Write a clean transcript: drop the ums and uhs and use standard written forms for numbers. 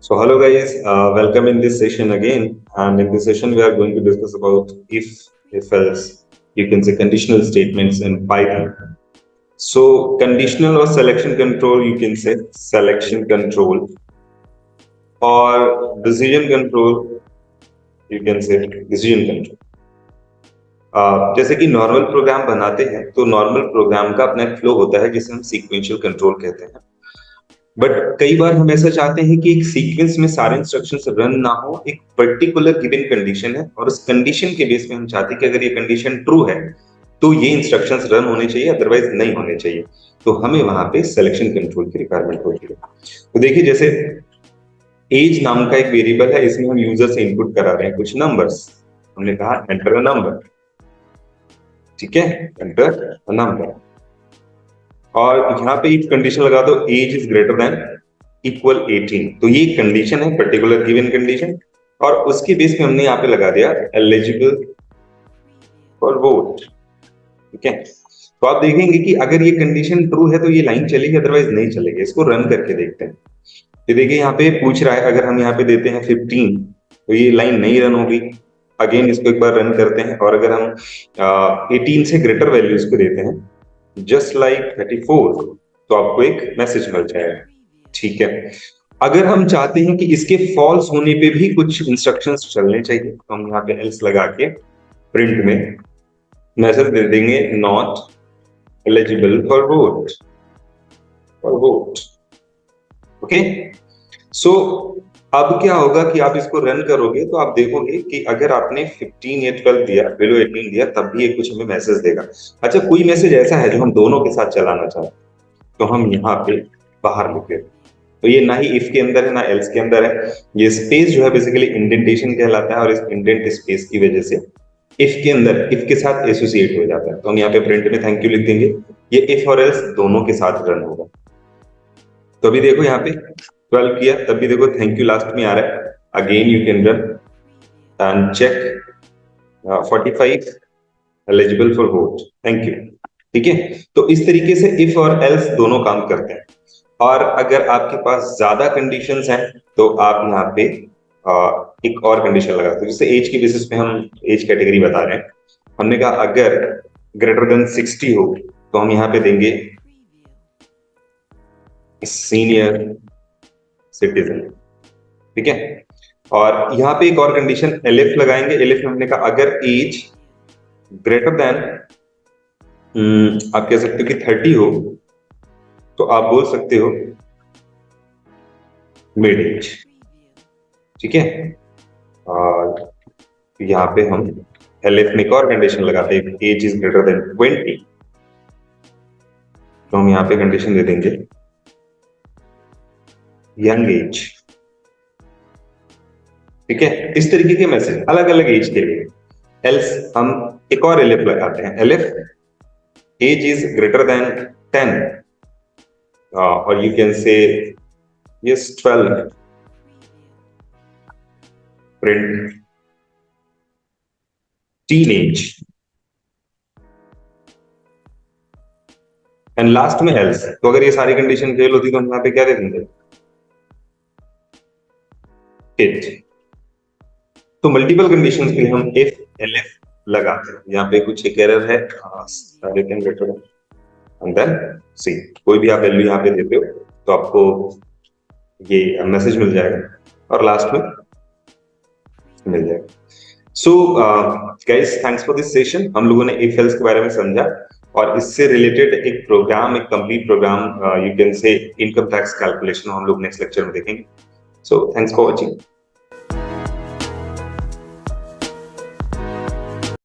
So hello guys, welcome in this session again. And in this session, we are going to discuss about if else, you can say conditional statements in Python. So conditional or selection control, you can say selection control, or decision control, you can say decision control. जैसे कि normal programme बनाते हैं तो normal programme का अपना flow होता है जिसे हम सीक्वेंशियल कंट्रोल कहते हैं। बट कई बार हम ऐसा चाहते हैं कि एक सीक्वेंस में सारे इंस्ट्रक्शंस रन ना हो, एक पर्टिकुलर गिवन कंडीशन है और उस कंडीशन के बेस पे हम चाहते हैं कि अगर ये कंडीशन ट्रू है तो ये इंस्ट्रक्शंस रन होने चाहिए, अदरवाइज नहीं होने चाहिए। तो हमें वहां पे सिलेक्शन कंट्रोल की रिक्वायरमेंट होती है। तो देखिए, जैसे एज नाम का एक वेरिएबल है, इसमें हम यूजर से इनपुट करा रहे हैं कुछ नंबर्स। हमने कहा एंटर अ नंबर, ठीक है, एंटर अ नंबर। और यहाँ पे एक कंडीशन लगा दो, age is greater than equal 18। तो ये कंडीशन है, पर्टिकुलर गिवन कंडीशन, और उसके बेस पे हमने यहाँ पे लगा दिया एलिजिबल फॉर वोट, ठीक है। तो आप देखेंगे कि अगर ये कंडीशन ट्रू है तो ये लाइन चलेगी, अदरवाइज नहीं चलेगी। इसको रन करके देखते हैं। तो देखिए यहाँ पे पूछ रहा है, अगर हम यहाँ पे देते हैं 15 तो ये लाइन नहीं रन होगी। अगेन इसको एक बार रन करते हैं, और अगर हम 18 से ग्रेटर वैल्यूज को देते हैं जस्ट लाइक 34 तो आपको एक मैसेज मिल जाएगा, ठीक है। अगर हम चाहते हैं कि इसके फॉल्स होने पे भी कुछ इंस्ट्रक्शंस चलने चाहिए तो हम यहाँ पे एल्स लगा के प्रिंट में मैसेज दे देंगे, not eligible for vote, okay. So अब क्या होगा कि आप इसको रन करोगे तो आप देखोगे कि अगर आपने 15 या 12 दिया, बिलो 18 दिया, तब भी ये कुछ हमें मैसेज देगा। अच्छा, कोई मैसेज ऐसा है जो हम दोनों के साथ चलाना चाहते तो हम यहाँ पे बाहर लिख देते। तो ये ना ही इफ के अंदर है ना एल्स के अंदर है। ये स्पेस जो है बेसिकली इंडेंटेशन कहलाता है, और इस इंडेंट स्पेस की वजह से इफ के अंदर इफ के साथ एसोसिएट हो जाता है। तो हम यहाँ पे प्रिंट में थैंक यू लिख देंगे। ये इफ और एल्स दोनों के साथ रन होगा। तो अभी देखो यहाँ पे 12 किया, तब भी देखो थैंक यू लास्ट में आ रहा है। Again you can run and check 45 eligible for vote, thank you, ठीक है। तो इस तरीके से इफ और एल्स दोनों काम करते हैं। और अगर आपके पास ज्यादा कंडीशंस हैं तो आप यहाँ पे एक और कंडीशन लगाते हो। जैसे एज के बेसिस पे हम एज कैटेगरी बता रहे हैं। हमने कहा अगर ग्रेटर देन 60 हो तो हम यहाँ पे देंगे सीनियर सिटीजन, ठीक है। और यहाँ पे एक और कंडीशन एलिफ लगाएंगे। एलिफ में हमने कहा अगर एज ग्रेटर देन आप कह सकते हो कि 30 हो तो आप बोल सकते हो मिड एज, ठीक है। और यहाँ पे हम एलिफ में एक और कंडीशन लगाते हैं, एज इज ग्रेटर देन 20 तो हम यहाँ पे कंडीशन दे देंगे यंग एज, ठीक है। इस तरीके के मैसेज अलग अलग एज के लिए। एल्स हम एक और एलिफ लगाते हैं, elif age is greater than 10 और you can say yes 12 print teenage and last में else। तो अगर ये सारी कंडीशन फेल होती तो हम यहाँ पे क्या दे देंगे, it। तो मल्टीपल कंडीशंस के लिए हम if elif लगाते हैं। यहाँ पे कुछ एक एरर है, एंड देन सी कोई भी आप वैल्यू यहाँ पे देते हो तो आपको ये मैसेज मिल जाएगा और लास्ट में मिल जाएगा। So guys, thanks for this session. हम लोगों ने इफ एल्स के बारे में समझा और इससे रिलेटेड एक प्रोग्राम, एक complete program, you can say income tax calculation हम लोग नेक्स्ट लेक्चर में देखेंगे। So thanks for watching.